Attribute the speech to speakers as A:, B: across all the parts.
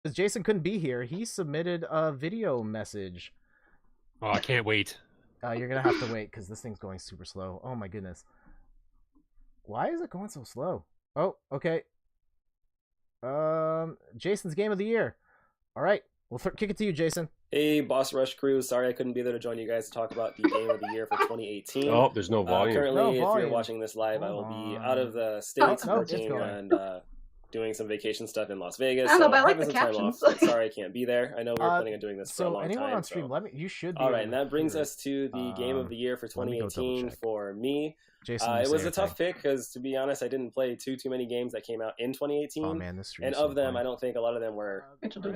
A: Because Jason couldn't be here, he submitted a video message.
B: Oh, I can't wait.
A: You're gonna have to wait because this thing's going super slow. Oh my goodness. Why is it going so slow? Oh, okay. Jason's game of the year. All right, we'll kick it to you, Jason.
C: Hey, Boss Rush crew. Sorry I couldn't be there to join you guys to talk about the game of the year for 2018.
B: Oh, there's no volume.
C: Currently,
A: No
C: if
A: volume.
C: you're watching this live, I will
A: Hold
C: be
A: on.
C: out of the States
A: Oh,
C: working
A: it's going.
C: and doing some vacation stuff in Las Vegas.
D: I don't know,
C: So
D: but I like
C: having
D: the
C: some time off.
D: captions.
C: So sorry I can't be there. I know we were planning on doing this for a
A: So
C: long
A: anyone
C: time.
A: on stream,
C: so.
A: let me. You should be.
C: All right,
A: able
C: and
A: to
C: that brings
A: hear
C: us to the game of the year for
A: let me go double
C: 2018
A: check.
C: for me.
A: Jason,
C: It
A: you
C: was
A: say
C: a tough
A: everything.
C: pick because, to be honest, I didn't play too many games that came out in 2018.
A: Oh man, this stream.
C: And
A: is so
C: of them,
A: quiet.
C: I don't think a lot of them were up to the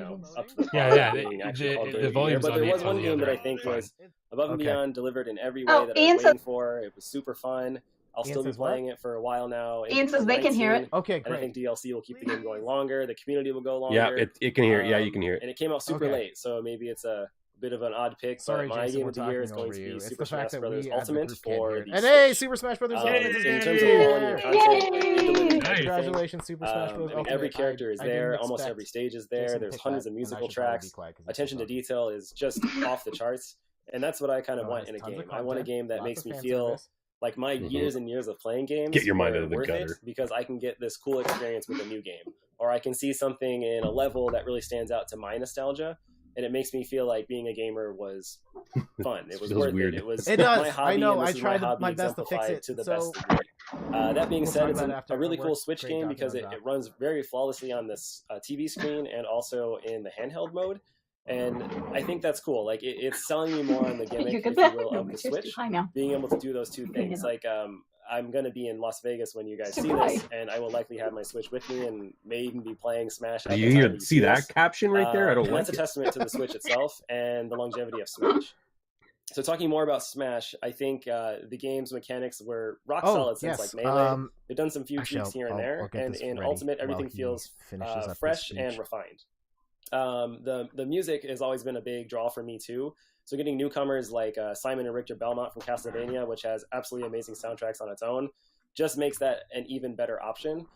B: Yeah,
C: par
B: yeah,
C: of being actually called
B: the
C: Game of the Year.
B: volume's
C: But
B: on
C: there
B: the-
C: was
B: on
C: one
B: the
C: game that
B: other
C: I think
B: fine.
C: was above and
A: Okay.
C: beyond, delivered in every way
D: Oh,
C: that
D: Ian
C: I was
D: says-
C: waiting for. It was super fun. I'll
A: Ian
C: still be
A: says what?
C: playing it for a while now.
D: Ian says they can hear it.
A: Okay,
C: And I
A: great.
C: think DLC will keep the game going longer. The community will go longer.
B: Yeah, it can hear it. Yeah, you can hear it.
C: And it came out super
A: Okay.
C: late, so maybe it's a bit of an odd pick.
A: Sorry,
C: but my
A: Jason,
C: game
A: we're
C: of the year is
A: talking
C: going
A: over
C: to
A: you.
C: be
A: It's
C: Super
A: the fact
C: Smash
A: that
C: Bros.
A: we as the
C: Ultimate
A: group can't
C: for
A: hear it.
C: the
A: And hey,
C: Switch.
A: Super Smash Brothers
C: In
A: Ultimate is
C: terms of
A: here!
C: quality of content,
D: Yay!
C: everything,
A: Congratulations, Super Smash Bros.
C: I mean,
A: Ultimate.
C: every character is
A: I didn't
C: there. Almost
A: expect
C: every stage is there.
A: Jason to
C: There's
A: pick
C: hundreds
A: that,
C: of
A: and I
C: musical
A: should probably be
C: tracks.
A: quiet 'cause it's
C: Attention
A: so
C: to
A: dumb.
C: detail is just off the charts. And that's what I kind of
A: Oh,
C: want
A: there's
C: in a
A: tons of
C: game. I want a
A: content,
C: game that
A: lots
C: makes
A: of
C: me
A: fan
C: feel
A: service.
C: like my years and years of playing games
B: Get your mind
C: were
B: out of the
C: worth
B: gutter.
C: it because I can get this cool experience with a new game. Or I can see something in a level that really stands out to my nostalgia. And it makes me feel like being a gamer was fun. It was
B: Feels
C: worth
B: weird.
C: it. It was
A: It does.
C: my hobby.
A: I know.
C: And this
A: I
C: is
A: tried
C: my hobby
A: my best to fix
C: exemplified
A: it.
C: to the
A: So
C: best degree. That being
A: we'll
C: said,
A: talk
C: it's
A: about it after
C: a really
A: our
C: cool
A: work
C: Switch
A: break
C: game
A: document
C: because
A: on
C: it
A: top.
C: runs very flawlessly on this TV screen and also in the handheld mode. And I think that's cool. Like it's selling me more on the
D: You
C: gimmick,
D: good
C: if
D: there?
C: you will,
D: No,
C: of
D: my
C: the
D: chair's too
C: Switch.
D: high now.
C: Being able to do those two
D: Okay,
C: things.
D: no.
C: Like I'm gonna be in Las Vegas when you guys see
D: Super
C: this,
D: high.
C: and I will likely have my Switch with me and may even be playing Smash.
B: Do
C: at the
B: you
C: time
B: even
C: you
B: see that
C: this.
B: caption right there? I don't
C: And
B: like
C: that's a
B: it.
C: testament to the Switch itself and the longevity of Smash. So talking more about Smash, I think the game's mechanics were rock solid since
A: yes.
C: like Melee. They've done some few
A: Actually,
C: tweaks here and
A: I'll
C: there,
A: get
C: and
A: this
C: in
A: ready
C: Ultimate
A: while
C: everything
A: he
C: feels
A: finishes up his
C: fresh and
A: speech.
C: refined. The music has always been a big draw for me too. So getting newcomers like Simon and Richter Belmont from Castlevania, which has absolutely amazing soundtracks on its own, just makes that an even better option.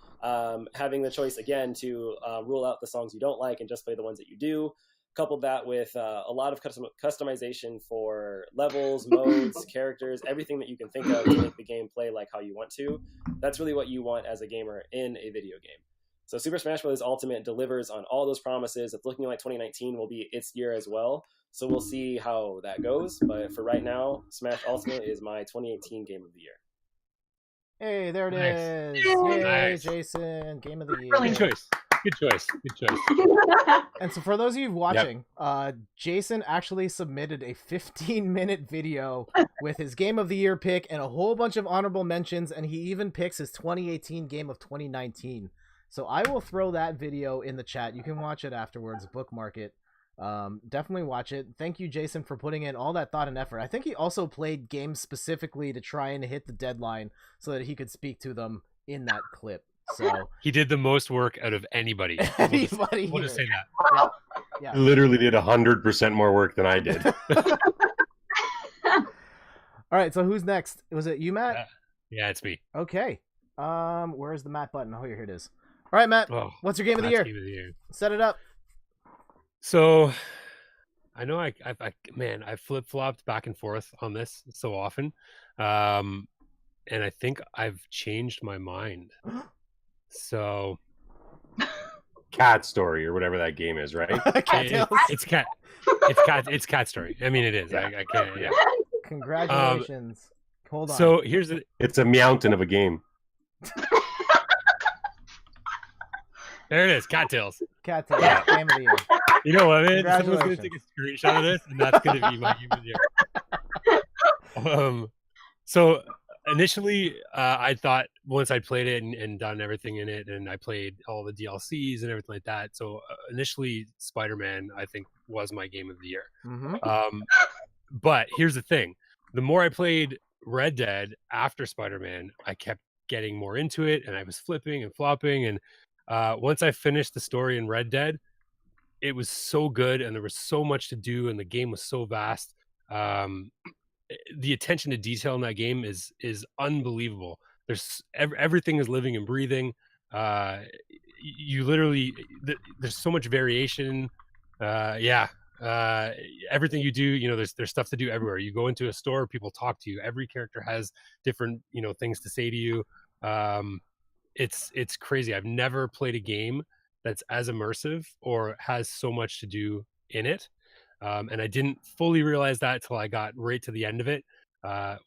C: Having the choice again to rule out the songs you don't like and just play the ones that you do. Coupled that with a lot of customization for levels, modes, characters, everything that you can think of to make the game play like how you want to. That's really what you want as a gamer in a video game. So Super Smash Bros. Ultimate delivers on all those promises. It's looking like 2019 will be its year as well. So we'll see how that goes. But for right now, Smash Ultimate is my 2018 game of the year.
A: Hey, there it
B: Nice.
A: is! Yay,
B: Nice.
A: Jason, game of the year.
D: Brilliant.
B: Good choice. Good choice. Good choice.
A: And so for those of you watching, Jason actually submitted a 15-minute video with his game of the year pick and a whole bunch of honorable mentions, and he even picks his 2018 game of 2019. So I will throw that video in the chat. You can watch it afterwards, bookmark it. Definitely watch it. Thank you, Jason, for putting in all that thought and effort. I think he also played games specifically to try and hit the deadline so that he could speak to them in that clip. So
B: He did the most work out of anybody.
A: anybody
B: We'll just
A: here.
B: say that.
A: Yeah.
B: He literally did 100% more work than I did.
A: All right, so who's next? Was it you, Matt?
B: Yeah, it's me.
A: Okay. Where's the Matt button? Oh, here it is. All right, Matt.
B: Oh,
A: What's your game of the
B: Matt's
A: year?
B: game of the year.
A: Set it up.
B: So, I know I flip flopped back and forth on this so often, and I think I've changed my mind. So, Cat Story or whatever that game is, right?
A: Cattails.
B: It's Cat Story. I mean, it is.
A: Yeah.
B: I can't. Yeah.
A: Congratulations. Hold on.
B: So here's the. It's a mountain of a game. There it is, Cattails.
A: Cattails. Game of the year.
B: You know what, man? Someone's gonna
A: Congratulations.
B: take a screenshot of this, and that's gonna be my game of the year. So initially, I thought once I played it and done everything in it, and I played all the DLCs and everything like that. So initially, Spider-Man, I think, was my game of the year.
A: Mm-hmm.
B: But here's the thing: the more I played Red Dead after Spider-Man, I kept getting more into it, and I was flipping and flopping. And once I finished the story in Red Dead, it was so good, and there was so much to do, and the game was so vast. The attention to detail in that game is unbelievable. There's everything is living and breathing. you literally there's so much variation. Everything you do, you know, there's stuff to do everywhere. You go into a store, people talk to you. Every character has different, you know, things to say to you. It's crazy. I've never played a game that's as immersive or has so much to do in it. And I didn't fully realize that till I got right to the end of it,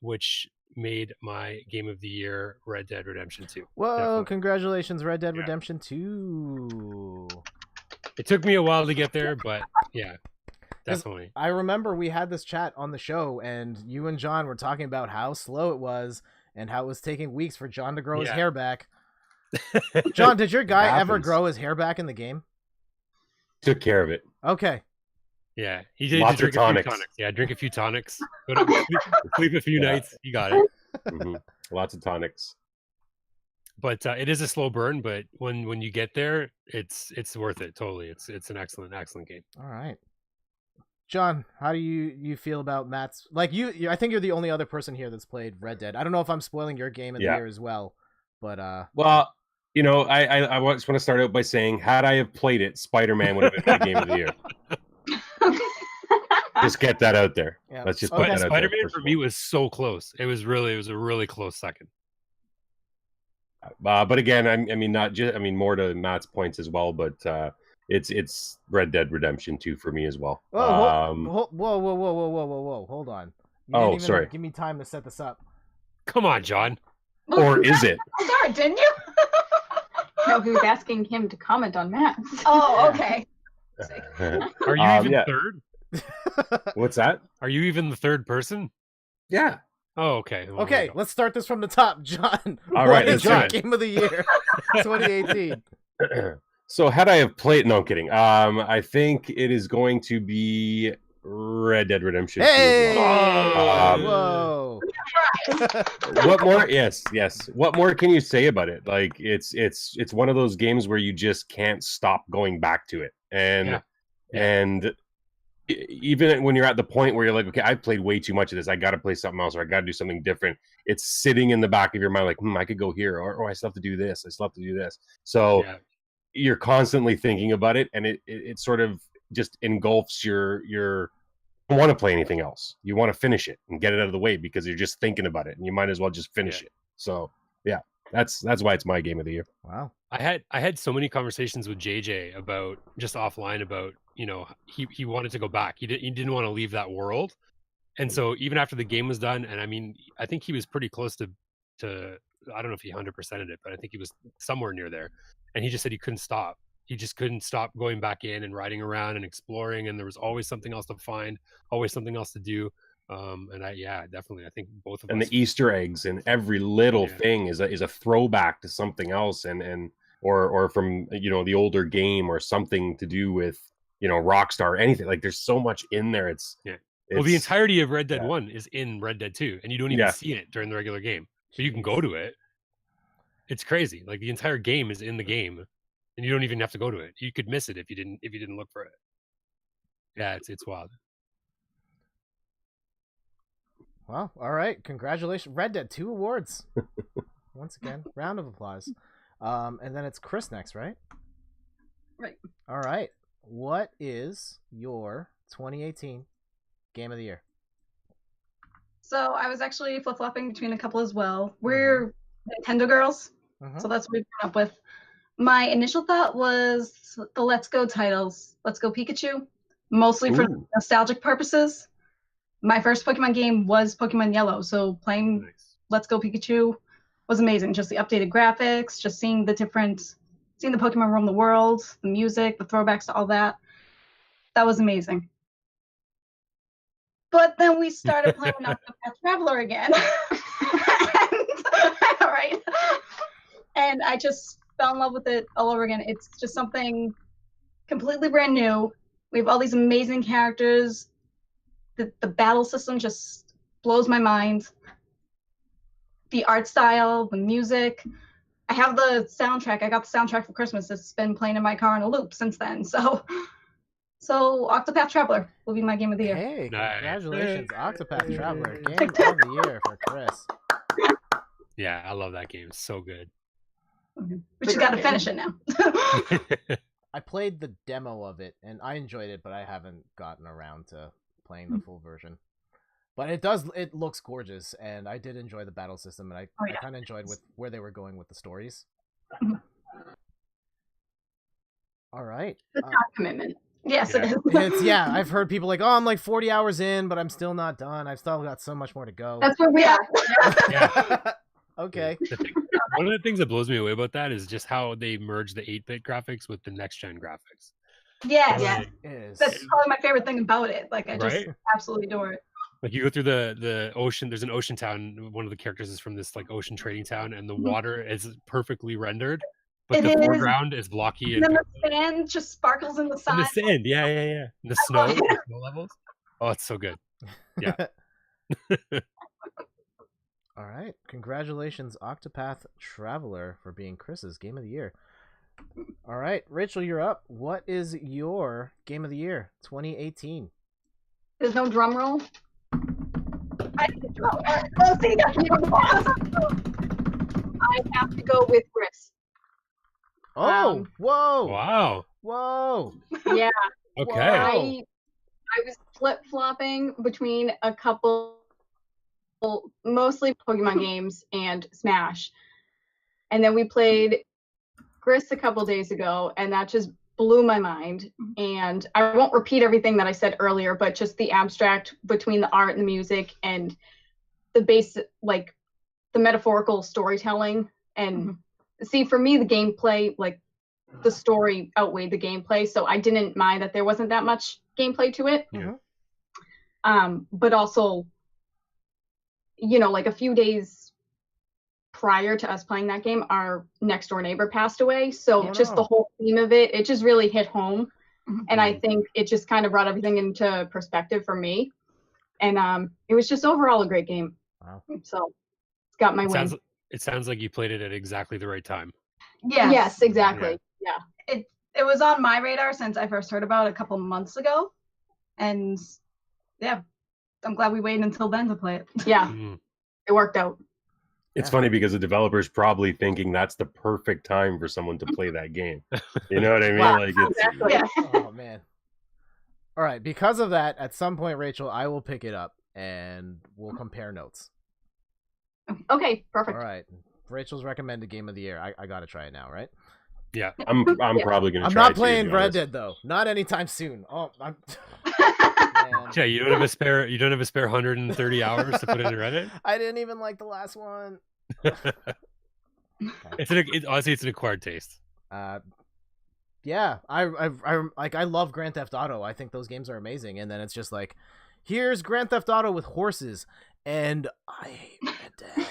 B: which made my game of the year Red Dead Redemption 2.
A: Whoa,
B: Definitely.
A: congratulations, Red Dead Redemption 2.
B: It took me a while to get there, but yeah, definitely.
A: I remember we had this chat on the show, and you and John were talking about how slow it was and how it was taking weeks for John to grow his hair back. John, did your guy ever grow his hair back in the game?
D: Took care of it.
A: Okay.
B: Yeah, he did.
D: Lots
B: drink
D: of tonics.
B: A few tonics. Yeah, drink a few tonics. Go to sleep a few nights. You got it.
D: Lots of tonics.
B: But it is a slow burn. But when you get there, it's worth it. Totally. It's an excellent game.
A: All right. John, how do you feel about Matt's? Like you, I think you're the only other person here that's played Red Dead. I don't know if I'm spoiling your game of the year as well, but
D: well, you know, I just want to start out by saying, had I have played it, Spider-Man would have been my game of the year. Just get that out there.
A: Yeah.
D: Let's just put that out there.
B: Spider-Man for me was so close. It was a really close second.
D: But again, I mean, not just. I mean, more to Matt's points as well. But it's Red Dead Redemption 2 for me as well.
A: Whoa! Hold on. You didn't even
D: sorry.
A: Give me time to set this up.
B: Come on, John.
D: Or is it?
E: Sorry, didn't you?
F: No, he was asking him to comment on Matt.
E: Oh, okay.
B: Are you even third?
D: What's that?
B: Are you even the third person?
D: Yeah.
B: Oh, okay. Well,
A: Okay, let's start this from the top, John.
D: All right,
A: what is your
D: John.
A: game of the year, 2018?
D: So had I have played, no, I'm kidding. I think it is going to be Red Dead Redemption 2
A: Hey!
D: as well.
A: Whoa!
D: What more? Yes. What more can you say about it? Like it's one of those games where you just can't stop going back to it, and even when you're at the point where you're like, okay, I've played way too much of this, I got to play something else, or I got to do something different. It's sitting in the back of your mind, like, I could go here, or I still have to do this. I still have to do this. So you're constantly thinking about it, and it sort of just engulfs your. You don't want to play anything else. You want to finish it and get it out of the way because you're just thinking about it, and you might as well just finish it. So that's why it's my game of the year.
A: Wow.
B: I had so many conversations with JJ about just offline about, you know, he wanted to go back. He didn't want to leave that world. And so even after the game was done, and I mean, I think he was pretty close to I don't know if he 100%ed it, but I think he was somewhere near there. And he just said he couldn't stop. He just couldn't stop going back in and riding around and exploring. And there was always something else to find, always something else to do. And definitely, I think both of us.
D: And the Easter eggs and every little thing is a throwback to something else, or from, you know, the older game, or something to do with, you know, Rockstar or anything. Like there's so much in there.
B: Well, the entirety of Red Dead 1 is in Red Dead 2, and you don't even see it during the regular game. So you can go to it. It's crazy. Like the entire game is in the game, and you don't even have to go to it. You could miss it if you didn't look for it. Yeah, it's wild.
A: Well, all right. Congratulations. Red Dead, 2 awards. Once again, round of applause. And then it's Chris next, right?
F: Right.
A: All right. What is your 2018 game of the year?
F: So I was actually flip-flopping between a couple as well. We're Nintendo girls, so that's what we've grown up with. My initial thought was the Let's Go titles. Let's Go Pikachu, mostly for nostalgic purposes. My first Pokemon game was Pokemon Yellow, so playing Let's Go Pikachu was amazing. Just the updated graphics, just seeing the Pokemon roam the world, the music, the throwbacks to all that. That was amazing. But then we started playing Octopath Traveler again. And I just fell in love with it all over again. It's just something completely brand new. We have all these amazing characters. The battle system just blows my mind. The art style, the music. I have the soundtrack. I got the soundtrack for Christmas. It's been playing in my car on a loop since then. So Octopath Traveler will be my game of the year.
A: Hey,
B: Nice.
A: congratulations, Octopath Traveler, game of the year for Chris.
B: Yeah, I love that game. It's so good.
F: But you got to finish it now.
A: I played the demo of it and I enjoyed it, but I haven't gotten around to playing the full version. But it looks gorgeous, and I did enjoy the battle system, and I kind of enjoyed where they were going with the stories. All right.
F: It's not commitment. Yes, it is.
A: I've heard people like, oh, I'm like 40 hours in, but I'm still not done. I've still got so much more to go.
F: That's where we are.
A: Okay.
B: One of the things that blows me away about that is just how they merge the 8-bit graphics with the next-gen graphics.
F: Yes. That's probably my favorite thing about it. Like, I just absolutely adore it.
B: Like, you go through the ocean, there's an ocean town. One of the characters is from this like ocean trading town, and the water is perfectly rendered, but the foreground is blocky.
F: And then the sand just sparkles in the sun.
B: The sand, yeah. And the snow levels. Oh, it's so good. Yeah.
A: All right. Congratulations, Octopath Traveler, for being Chris's Game of the Year. All right, Rachel, you're up. What is your Game of the Year 2018?
F: There's no drum roll. I have to go with Gris.
A: Oh, whoa!
B: Wow!
F: Yeah.
B: Okay.
F: I was flip-flopping between a couple, mostly Pokemon games and Smash, and then we played Gris a couple days ago, and that just blew my mind. And I won't repeat everything that I said earlier, but just the abstract between the art and the music and the basic, like the metaphorical storytelling. And see, for me, the gameplay, like the story outweighed the gameplay, so I didn't mind that there wasn't that much gameplay to it. But also, you know, like a few days prior to us playing that game, our next door neighbor passed away. So just the whole theme of it just really hit home. And I think it just kind of brought everything into perspective for me. And it was just overall a great game. Wow. So it's got my win.
B: It sounds like you played it at exactly the right time.
F: Yes, exactly. Yeah.
E: It was on my radar since I first heard about it a couple months ago. And yeah, I'm glad we waited until then to play it.
F: Yeah. It worked out.
D: It's funny because the developer's probably thinking that's the perfect time for someone to play that game. You know what I mean?
F: Wow,
D: like it's
F: exactly.
A: Oh man. All right, because of that, at some point, Rachel, I will pick it up and we'll compare notes.
F: Okay, perfect.
A: All right. Rachel's recommended Game of the Year. I gotta try it now, right?
B: Yeah.
D: I'm probably gonna
A: I'm
D: try
A: not
D: it
A: playing
D: too,
A: Red Dead though. Not anytime soon. Oh, I'm
B: Yeah, you don't have a spare 130 hours to put into Reddit?
A: I didn't even like the last one.
B: Honestly, it's an acquired taste.
A: Yeah, I love Grand Theft Auto. I think those games are amazing. And then it's just like, here's Grand Theft Auto with horses, and I hate Red Dead.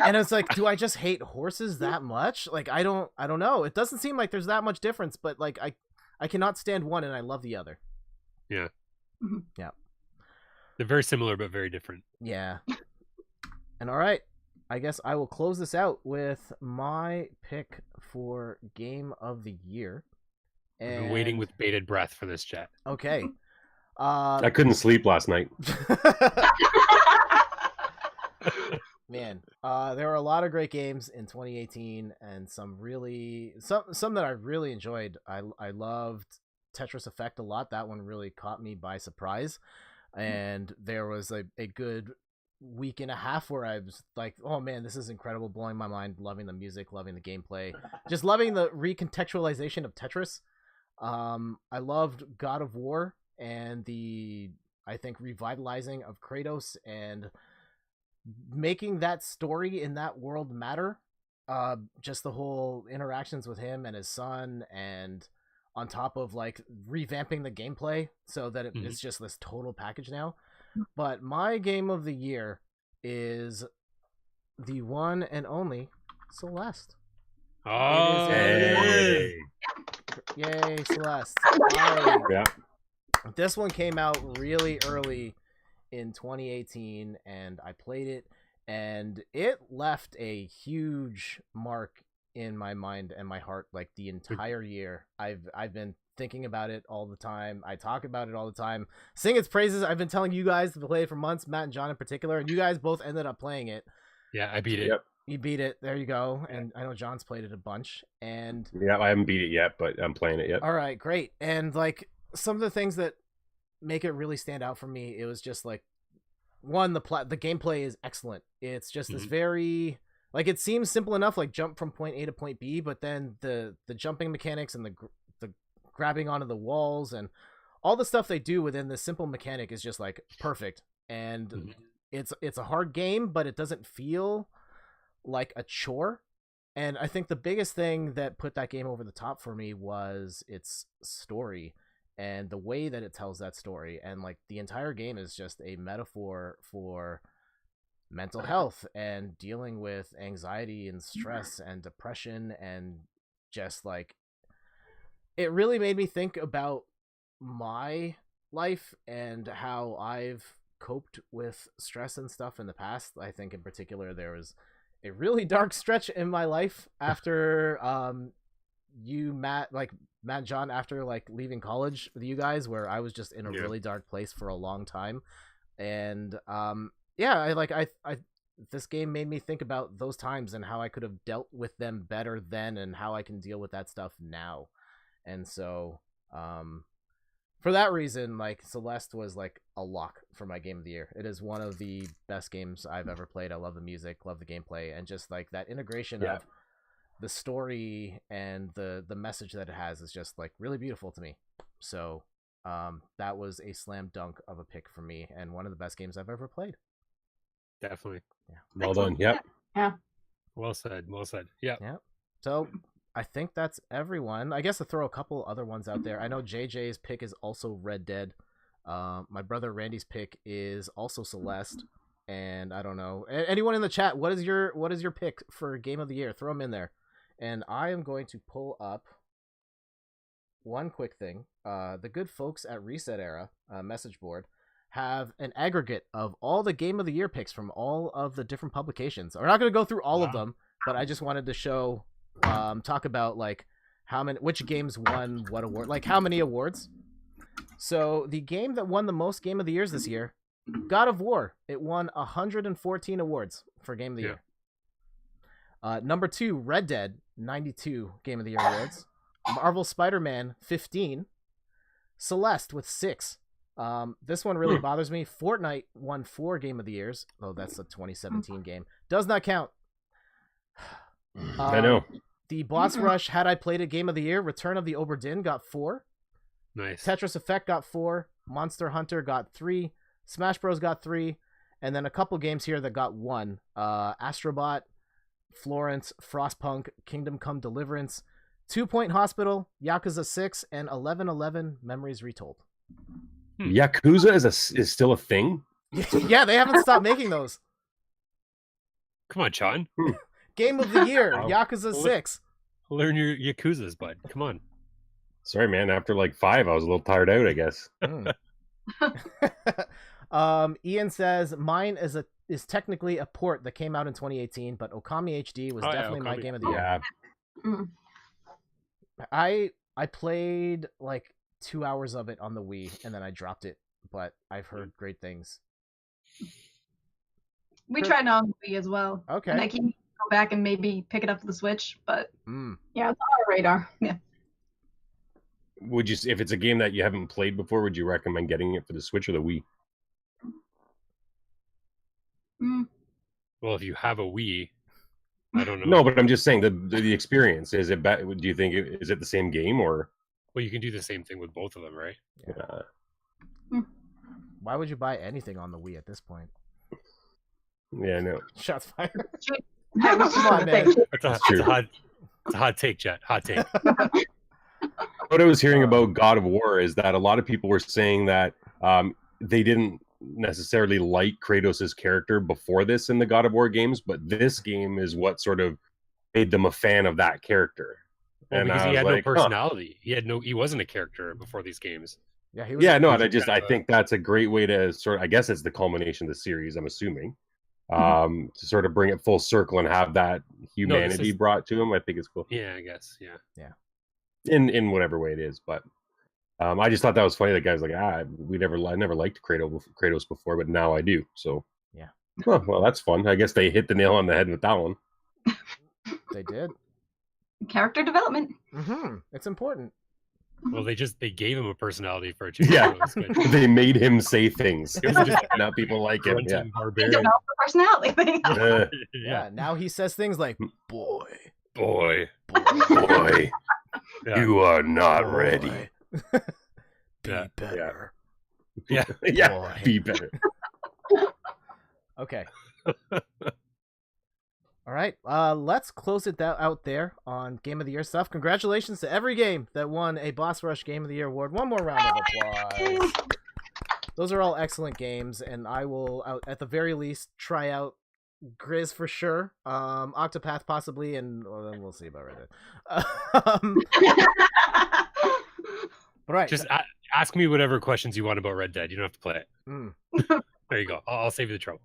A: And it's like, do I just hate horses that much? Like, I don't know. It doesn't seem like there's that much difference, but like I cannot stand one and I love the other.
B: Yeah.
A: Yeah.
B: They're very similar but very different.
A: Yeah. And all right, I guess I will close this out with my pick for Game of the Year.
B: I've been waiting with bated breath for this chat.
A: Okay.
D: I couldn't sleep last night.
A: Man, there were a lot of great games in 2018, and some that I really enjoyed. I loved Tetris Effect a lot. That one really caught me by surprise, and there was a good week and a half where I was like, oh man, this is incredible, blowing my mind, loving the music, loving the gameplay, just loving the recontextualization of Tetris. I loved God of War and I think revitalizing of Kratos and making that story in that world matter. Just the whole interactions with him and his son, and on top of like revamping the gameplay so that it is just this total package now. But my Game of the Year is the one and only Celeste.
B: Oh,
A: yay, Celeste.
D: Yeah.
A: This one came out really early in 2018, and I played it, and it left a huge mark in my mind and my heart. Like the entire year, I've been thinking about it all the time. I talk about it all the time, sing its praises. I've been telling you guys to play it for months, Matt and John in particular, and you guys both ended up playing it.
B: Yeah, I beat it.
D: Yep.
A: You beat it. There you go. And I know John's played it a bunch. And
D: Yeah, I haven't beat it yet, but I'm playing it yet.
A: all right, great. And like some of the things that make it really stand out for me, it was just like one, the gameplay is excellent. It's just this very like it seems simple enough, like jump from point A to point B, but then the jumping mechanics and the grabbing onto the walls and all the stuff they do within this simple mechanic is just like perfect. And it's a hard game, but it doesn't feel like a chore. And I think the biggest thing that put that game over the top for me was its story and the way that it tells that story. And like the entire game is just a metaphor for mental health and dealing with anxiety and stress and depression, and just like it really made me think about my life and how I've coped with stress and stuff in the past. I think in particular there was a really dark stretch in my life after Matt and John, after like leaving college with you guys, where I was just in a really dark place for a long time. And I this game made me think about those times and how I could have dealt with them better then and how I can deal with that stuff now. And so for that reason, like Celeste was like a lock for my game of the year. It is one of the best games I've ever played. I love the music, love the gameplay, and just like that integration of the story and the message that it has is just like really beautiful to me. So that was a slam dunk of a pick for me and one of the best games I've ever played.
B: Definitely.
A: Yeah.
D: Well done. Yep.
E: Yeah.
B: Well said. Well said. Yeah.
A: Yeah. So I think that's everyone. I guess to throw a couple other ones out there. I know JJ's pick is also Red Dead. My brother Randy's pick is also Celeste. And I don't know. Anyone in the chat, what is your pick for game of the year? Throw them in there. And I am going to pull up one quick thing. The good folks at Reset Era message board have an aggregate of all the game of the year picks from all of the different publications. We're not going to go through all of them, but I just wanted to show talk about like which games won what award, like how many awards. So the game that won the most game of the years this year, God of War. It won 114 awards for game of the year. Number 2, Red Dead, 92 game of the year awards. Marvel Spider-Man, 15. Celeste with 6. This one really bothers me. Fortnite won 4 game of the years. Oh, that's a 2017 game. Does not count.
D: I know.
A: The Boss Rush, had I played a game of the year, Return of the Obra Dinn got 4.
B: Nice.
A: Tetris Effect got 4. Monster Hunter got 3. Smash Bros got 3. And then a couple games here that got 1. Astrobot, Florence, Frostpunk, Kingdom Come Deliverance, 2 Point Hospital, Yakuza 6, and 1111 Memories Retold.
D: Yakuza is still a thing?
A: Yeah, they haven't stopped making those.
B: Come on, John.
A: Game of the year, Yakuza 6.
B: Learn your Yakuzas, bud. Come on.
D: Sorry, man. After like 5, I was a little tired out, I guess.
A: Ian says, mine is technically a port that came out in 2018, but Okami HD was definitely my game of the year. I played like 2 hours of it on the Wii, and then I dropped it, but I've heard great things.
E: We tried it on the Wii as well.
A: Okay.
E: And I can go back and maybe pick it up for the Switch, but yeah, it's on our radar. Yeah.
D: Would you, if it's a game that you haven't played before, would you recommend getting it for the Switch or the Wii?
B: Well, if you have a Wii, I don't know.
D: No, but I'm just saying the experience. Is it better? Do you think is it the same game or?
B: Well, you can do the same thing with both of them, right?
A: Yeah. Why would you buy anything on the Wii at this point?
D: Yeah, no.
A: Shots fired.
E: Come
A: on, man.
B: It's a hot take, Jet. Hot take.
D: What I was hearing about God of War is that a lot of people were saying that they didn't necessarily like Kratos' character before this in the God of War games, but this game is what sort of made them a fan of that character.
B: Well,
D: and
B: because he had no personality. He wasn't a character before these games.
A: Yeah,
D: I think that's a great way to sort of, I guess it's the culmination of the series, I'm assuming. To sort of bring it full circle and have that humanity brought to him. I think it's cool.
B: Yeah, I guess. Yeah.
D: In whatever way it is, but I just thought that was funny. The guy's like, I never liked Kratos before, but now I do. So
A: yeah.
D: Well, that's fun. I guess they hit the nail on the head with that one.
A: They did.
E: Character development.
A: It's important.
B: Well, they gave him a personality for a change.
D: Yeah.
B: So it's good.
D: They made him say things. It was just now people like him. Yeah.
B: Grunting
E: They
B: barbarian.
E: develop the personality thing.
D: Uh,
A: Yeah. Now he says things like "boy,
B: Boy.
D: boy,
B: Yeah.
D: you are not
A: boy,
D: ready.
A: be
B: Yeah.
A: better."
B: Yeah.
D: Yeah,
A: Boy.
D: be better.
A: Okay. All right. Let's close it out there on Game of the Year stuff. Congratulations to every game that won a Boss Rush Game of the Year award. One more round of applause. Those are all excellent games, and I will, at the very least, try out Grizz for sure. Octopath possibly, and well, then we'll see about Red Dead. Right.
B: Just ask me whatever questions you want about Red Dead. You don't have to play it.
A: Mm.
B: There you go. I'll save you the trouble.